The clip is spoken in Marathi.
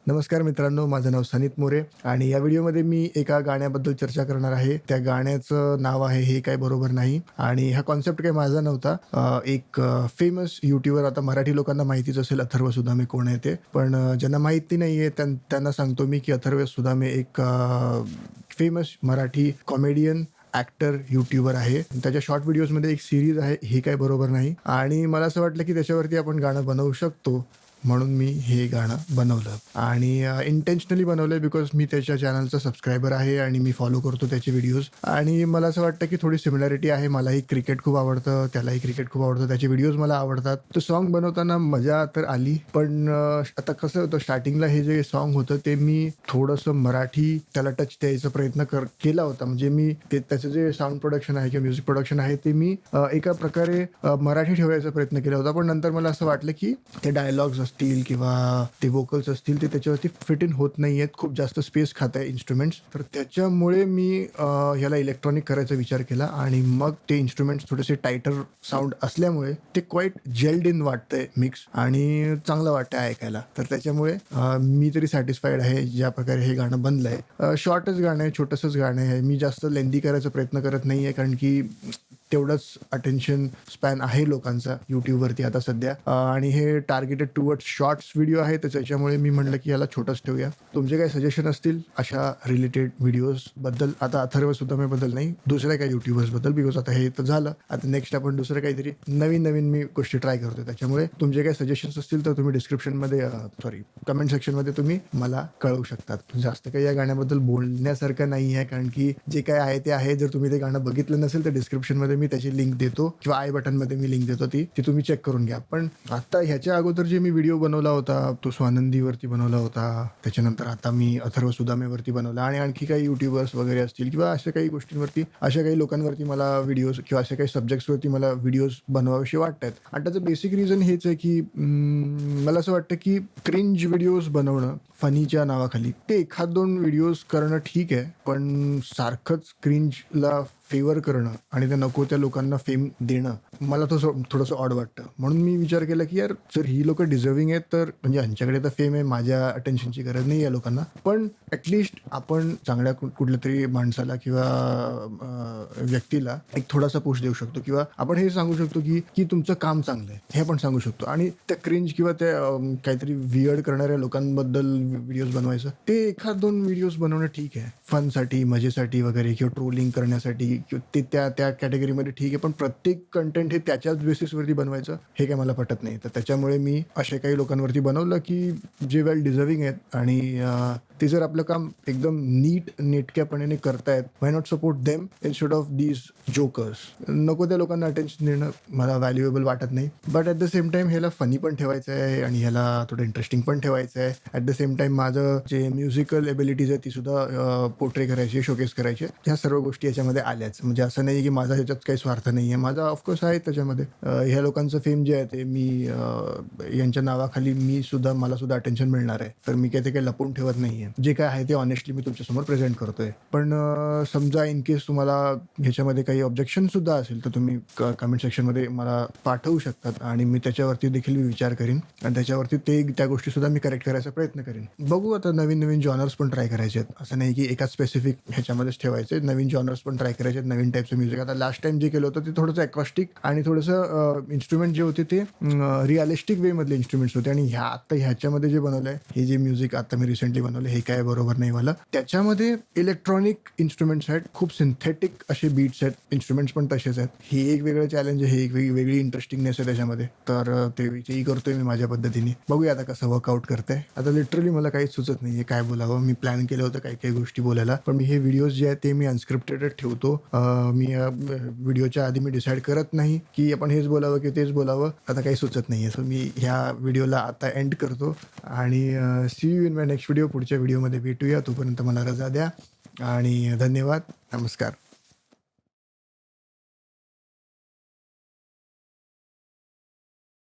नमस्कार मित्रांनो, माझं नाव सनीत मोरे आणि या व्हिडिओमध्ये मी एका गाण्याबद्दल चर्चा करणार आहे. त्या गाण्याचं नाव आहे हे काय बरोबर नाही आणि हा कॉन्सेप्ट काही माझा नव्हता. एक फेमस यूट्यूबर, आता मराठी लोकांना माहितीच असेल अथर्व सुदामे कोण आहे ते. पण ज्यांना माहिती नाही आहे त्यांना सांगतो मी की अथर्व सुदामे एक famous Marathi comedian actor, YouTuber आहे. त्याच्या शॉर्ट व्हिडिओजमध्ये एक सीरीज आहे हे काय बरोबर नाही आणि मला असं वाटलं की त्याच्यावरती आपण गाणं बनवू शकतो. म्हणून मी हे गाणं बनवलं आणि इंटेन्शनली बनवलं बिकॉज मी त्याच्या चॅनलचा सबस्क्रायबर आहे आणि मी फॉलो करतो त्याचे व्हिडिओज आणि मला असं वाटतं की थोडी सिमिलॅरिटी आहे. मलाही क्रिकेट खूप आवडतं, त्यालाही क्रिकेट खूप आवडतं, त्याचे व्हिडिओज मला आवडतात. तो सॉन्ग बनवताना मजा तर आली, पण आता कसं होतं, स्टार्टिंगला हे जे सॉन्ग होतं ते मी थोडंसं मराठी त्याला टच द्यायचा प्रयत्न केला होता. म्हणजे मी त्याचं जे साऊंड प्रोडक्शन आहे किंवा म्युझिक प्रोडक्शन आहे ते मी एका प्रकारे मराठी ठेवायचा प्रयत्न केला होता. पण नंतर मला असं वाटलं की ते डायलॉग्स असतील किंवा ते वोकल्स असतील ते त्याच्यावरती फिट इन होत नाही आहेत, खूप जास्त स्पेस खात आहे इन्स्ट्रुमेंट्स. तर त्याच्यामुळे मी ह्याला इलेक्ट्रॉनिक करायचा विचार केला आणि मग ते इन्स्ट्रुमेंट्स थोडेसे टायटर साऊंड असल्यामुळे ते क्वाईट जेल्ड इन वाटतंय मिक्स आणि चांगलं वाटतं ऐकायला. तर त्याच्यामुळे मी तरी सॅटिस्फाईड आहे ज्या प्रकारे हे गाणं बनलं आहे. शॉर्टच गाणं आहे, छोटंसंच गाणं आहे. मी जास्त लेंदी करायचा प्रयत्न करत नाही आहे, कारण की तेवढंच अटेन्शन स्पॅन आहे लोकांचा यूट्यूबवरती आता सध्या आणि हे टार्गेटेड टुवर्ड्स शॉर्ट्स व्हिडिओ आहे. तर त्याच्यामुळे मी म्हटलं की याला छोटंच ठेवूया. तुमचे काही सजेशन असतील अशा रिलेटेड व्हिडिओजबद्दल, आता अथर्व सुदामेबद्दल नाही, दुसऱ्या काही यूट्यूबर्सबद्दल, बिकॉज आता हे तर झालं, आता नेक्स्ट आपण दुसरं काहीतरी नवीन मी गोष्टी ट्राय करतो. त्याच्यामुळे तुमचे काही सजेशन्स असतील तर तुम्ही डिस्क्रिप्शनमध्ये कमेंट सेक्शनमध्ये तुम्ही मला कळवू शकतात. जास्त काही या गाण्याबद्दल बोलण्यासारखं नाही आहे, कारण की जे काय आहे ते आहे. जर तुम्ही ते गाणं बघितलं नसेल तर डिस्क्रिप्शनमध्ये मी त्याची लिंक देतो किंवा आय बटनमध्ये मी लिंक देतो, ती तुम्ही चेक करून घ्या. पण आता ह्याच्या अगोदर जे मी व्हिडिओ बनवला होता तो स्वानंदीवरती बनवला होता, त्याच्यानंतर आता मी अथर्व सुदामेवरती बनवला आणि आणखी काही यूट्यूबर्स वगैरे असतील किंवा अशा काही गोष्टींवरती, अशा काही लोकांवरती मला व्हिडिओज किंवा अशा काही सब्जेक्ट्सवरती मला व्हिडिओज बनवावेसे वाटतात. आणि त्याचं बेसिक रिझन हेच आहे की मला असं वाटतं की क्रिंज व्हिडिओज बनवणं फनीच्या नावाखाली, ते एखाद दोन व्हिडिओज करणं ठीक आहे, पण सारखंच क्रिंजला फेवर करणं आणि त्या नको त्या लोकांना फेम देणं मला थोडंसं ऑड वाटतं. म्हणून मी विचार केला की यार, जर ही लोक डिझर्विंग आहेत तर म्हणजे यांच्याकडे तर फेम आहे, माझ्या अटेन्शनची गरज नाही या लोकांना, पण ॲटलिस्ट आपण चांगल्या कुठल्या तरी माणसाला किंवा व्यक्तीला एक थोडासा पोस्ट देऊ शकतो किंवा आपण हे सांगू शकतो की तुमचं काम चांगलं आहे, हे आपण सांगू शकतो. आणि त्या क्रिंज किंवा त्या काहीतरी वियर्ड करणाऱ्या लोकांबद्दल व्हिडिओज बनवायचं, ते एखाद दोन व्हिडिओज बनवणं ठीक आहे, फनसाठी, मजेसाठी वगैरे, किंवा ट्रोलिंग करण्यासाठी, ते त्या कॅटेगरीमध्ये ठीक आहे. पण प्रत्येक कंटेंट हे त्याच्याच बेसिसवरती बनवायचं हे काय मला पटत नाही. तर त्याच्यामुळे मी अशा काही लोकांवरती बनवलं की जे वेल डिझर्विंग आहेत आणि ते जर आपलं काम एकदम नेटक्यापणे करतायत, why not support them instead of these jokers. नको त्या लोकांना अटेन्शन देणं मला व्हॅल्युएबल वाटत नाही. But at the same time ह्याला फनी पण ठेवायचं आहे आणि ह्याला थोडं इंटरेस्टिंग पण ठेवायचं आहे. ॲट द सेम टाईम माझं जे म्युझिकल एबिलिटीज आहे ती सुद्धा पोर्ट्रे करायची, शोकेस करायची. ह्या सर्व गोष्टी याच्यामध्ये आल्याच. म्हणजे असं नाही की माझा ह्याच्यात काही स्वार्थ नाही आहे, माझा ऑफकोर्स आहे त्याच्यामध्ये. ह्या लोकांचं फेम जे आहे ते मी यांच्या नावाखाली मला सुद्धा अटेन्शन मिळणार आहे, तर मी काही लपवून ठेवत नाही आहे. जे काय आहे ते ऑनेस्टली मी तुमच्यासमोर प्रेझेंट करतोय. पण समजा इन केस तुम्हाला ह्याच्यामध्ये काही ऑब्जेक्शन सुद्धा असेल तर तुम्ही कमेंट सेक्शनमध्ये मला पाठवू शकतात आणि मी त्याच्यावरती देखील विचार करीन आणि त्याच्यावरती त्या गोष्टी सुद्धा मी करेक्ट करायचा प्रयत्न करेन. बघू, आता नवीन जॉनर्स पण ट्राय करायचे आहेत. असं नाही की एका स्पेसिफिक ह्याच्यामध्येच ठेवायचे, नवीन जॉनर्स पण ट्राय करायचे आहेत, नवीन टाईपचं म्युझिक. आता लास्ट टाइम जे केलं होतं ते थोडंसं अकॉस्टिक आणि थोडंसं इन्स्ट्रुमेंट जे होते ते रिअलिस्टिक वे मधले इन्स्ट्रुमेंट्स होते. आणि ह्याच्यामध्ये जे बनवलं आहे, हे जे म्युझिक आता मी रिसेंटली बनवलं, हे काय बरोबर नाही मला. त्याच्यामध्ये इलेक्ट्रॉनिक इन्स्ट्रुमेंट्स आहेत, खूप सिंथेटिक असे बीट्स आहेत, इन्स्ट्रुमेंट्स पण तसेच आहेत. ही एक वेगळं चॅलेंज आहे, ही एक वेगळी इंटरेस्टिंगनेस आहे त्याच्यामध्ये. तर तेही करतोय मी माझ्या पद्धतीने. बघूया आता कसं वर्कआउट करतंय. आता लिटरली मला काहीच सुचत नाहीये काय बोलावं. मी प्लॅन केलं होतं काही गोष्टी बोलायला, पण मी हे व्हिडिओज जे आहेत ते मी अनस्क्रिप्टेडच ठेवतो. मी व्हिडिओच्या आधी मी डिसाईड करत नाही की आपण हेच बोलावं की तेच बोलावं. आता काही सुचत नाहीये. सो मी ह्या व्हिडिओला आता एंड करतो आणि see you in my next video. पुढच्या व्हिडिओमध्ये भेटूया. तोपर्यंत मला रजा द्या आणि धन्यवाद. नमस्कार.